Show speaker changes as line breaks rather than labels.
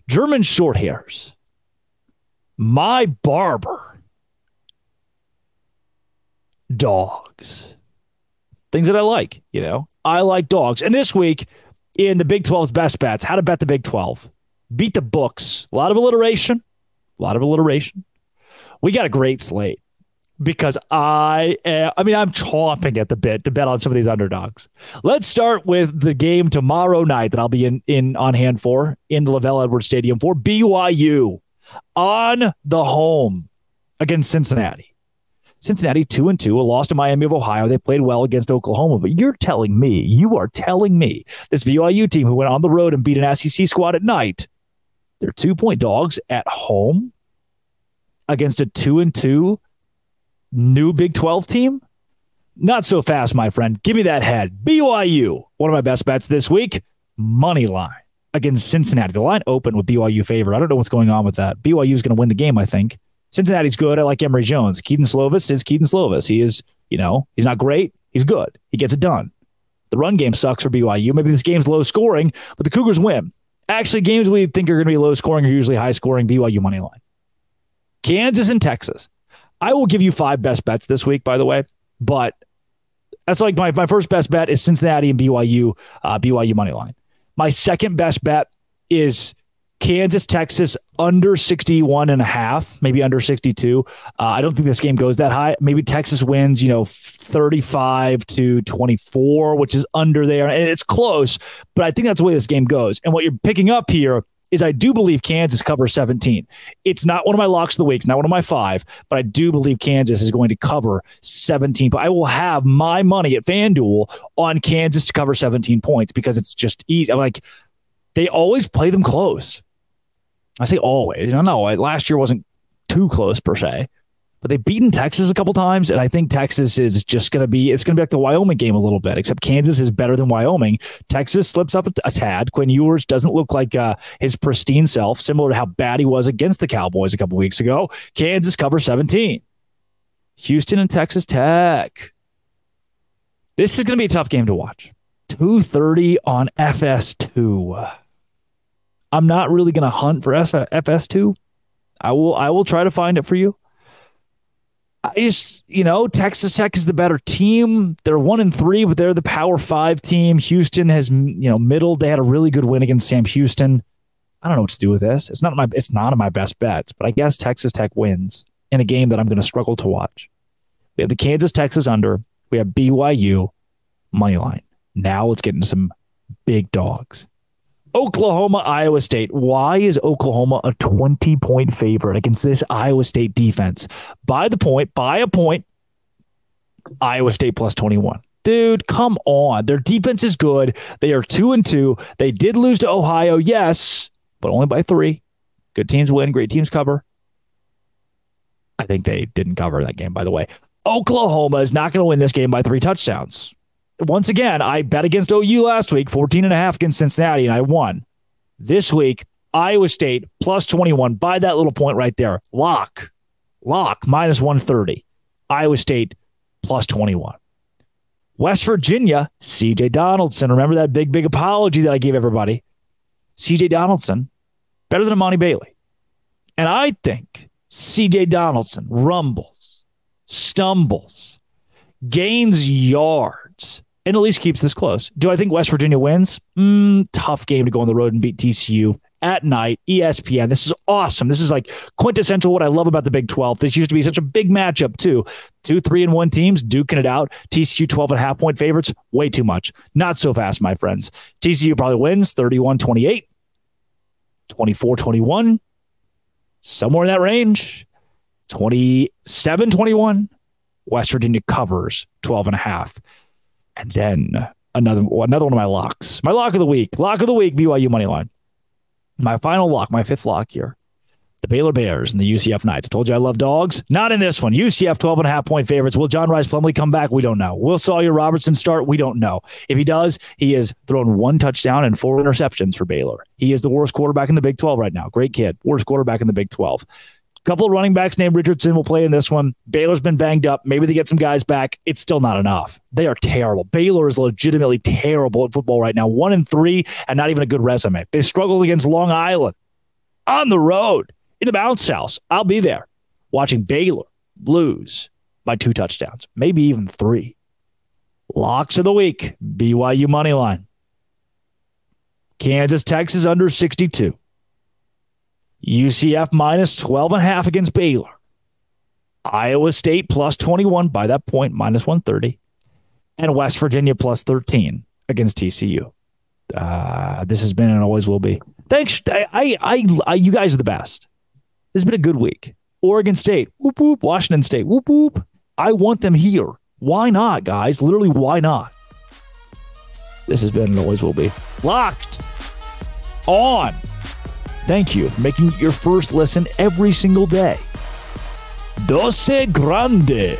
German short hairs. My barber. Dogs. Things that I like, I like dogs. And this week in the Big 12's best bets, how to bet the Big 12. Beat the books. A lot of alliteration. We got a great slate because I'm chomping at the bit to bet on some of these underdogs. Let's start with the game tomorrow night that I'll be in on hand for in the Lavelle Edwards Stadium for BYU on the home against Cincinnati. Cincinnati 2-2, a loss to Miami of Ohio. They played well against Oklahoma, but you are telling me this BYU team who went on the road and beat an SEC squad at night, they're 2-point dogs at home against a 2-2 new Big 12 team? Not so fast, my friend. Give me that head. BYU, one of my best bets this week, money line against Cincinnati. The line opened with BYU favored. I don't know what's going on with that. BYU is going to win the game, I think. Cincinnati's good. I like Emory Jones. Keaton Slovis is Keaton Slovis. He is, he's not great. He's good. He gets it done. The run game sucks for BYU. Maybe this game's low scoring, but the Cougars win. Actually, games we think are going to be low scoring are usually high scoring. BYU money line. Kansas and Texas. I will give you 5 best bets this week, by the way, but that's like my first best bet is Cincinnati and BYU money line. My second best bet is Kansas, Texas under 61.5, maybe under 62. I don't think this game goes that high. Maybe Texas wins, 35-24, which is under there. And it's close, but I think that's the way this game goes. And what you're picking up here is I do believe Kansas covers 17. It's not one of my locks of the week, not one of my 5, but I do believe Kansas is going to cover 17. But I will have my money at FanDuel on Kansas to cover 17 points because it's just easy. They always play them close. I say always. No, last year wasn't too close per se, but they've beaten Texas a couple times, and I think Texas is just going to be. It's going to be like the Wyoming game a little bit, except Kansas is better than Wyoming. Texas slips up a tad. Quinn Ewers doesn't look like his pristine self, similar to how bad he was against the Cowboys a couple weeks ago. Kansas covers 17. Houston and Texas Tech. This is going to be a tough game to watch. 2:30 on FS2. I'm not really going to hunt for FS2. I will try to find it for you. Texas Tech is the better team. They're 1-3, but they're the Power 5 team. Houston has, middled. They had a really good win against Sam Houston. I don't know what to do with this. It's not on my best bets, but I guess Texas Tech wins in a game that I'm going to struggle to watch. We have the Kansas Texas under. We have BYU money line. Now let's get into some big dogs. Oklahoma, Iowa State. Why is Oklahoma a 20-point favorite against this Iowa State defense? By a point, Iowa State plus 21. Dude, come on. Their defense is good. They are 2-2. They did lose to Ohio, yes, but only by 3. Good teams win, great teams cover. I think they didn't cover that game, by the way. Oklahoma is not going to win this game by 3 touchdowns. Once again, I bet against OU last week, 14.5 against Cincinnati, and I won. This week, Iowa State plus 21. Buy that little point right there. Lock, minus 130. Iowa State plus 21. West Virginia, C.J. Donaldson. Remember that big apology that I gave everybody? C.J. Donaldson, better than Amani Bailey. And I think C.J. Donaldson rumbles, stumbles, gains yards, and at least keeps this close. Do I think West Virginia wins? Tough game to go on the road and beat TCU at night. ESPN. This is awesome. This is like quintessential what I love about the Big 12. This used to be such a big matchup too. 2 3-1 teams duking it out. TCU 12.5 point favorites. Way too much. Not so fast, my friends. TCU probably wins 31-28, 24-21, somewhere in that range. 27-21. West Virginia covers 12.5. And then another one of my locks. My lock of the week. BYU money line. My final lock, my 5th lock here. The Baylor Bears and the UCF Knights. Told you I love dogs. Not in this one. UCF 12.5 point favorites. Will John Rice Plumlee come back? We don't know. Will Sawyer Robertson start? We don't know. If he does, he has thrown 1 touchdown and 4 interceptions for Baylor. He is the worst quarterback in the Big 12 right now. Great kid. Worst quarterback in the Big 12. Couple of running backs named Richardson will play in this one. Baylor's been banged up. Maybe they get some guys back. It's still not enough. They are terrible. Baylor is legitimately terrible at football right now. 1-3 and not even a good resume. They struggled against Long Island. on the road in the bounce house. I'll be there watching Baylor lose by 2 touchdowns, maybe even 3. Locks of the week, BYU money line. Kansas, Texas under 62. UCF minus 12.5 against Baylor. Iowa State plus 21 by that point, minus 130. And West Virginia plus 13 against TCU. This has been and always will be. Thanks. You guys are the best. This has been a good week. Oregon State, whoop, whoop. Washington State, whoop, whoop. I want them here. Why not, guys? Literally, why not? This has been and always will be. Locked On. Thank you for making your first listen every single day. Doce Grande.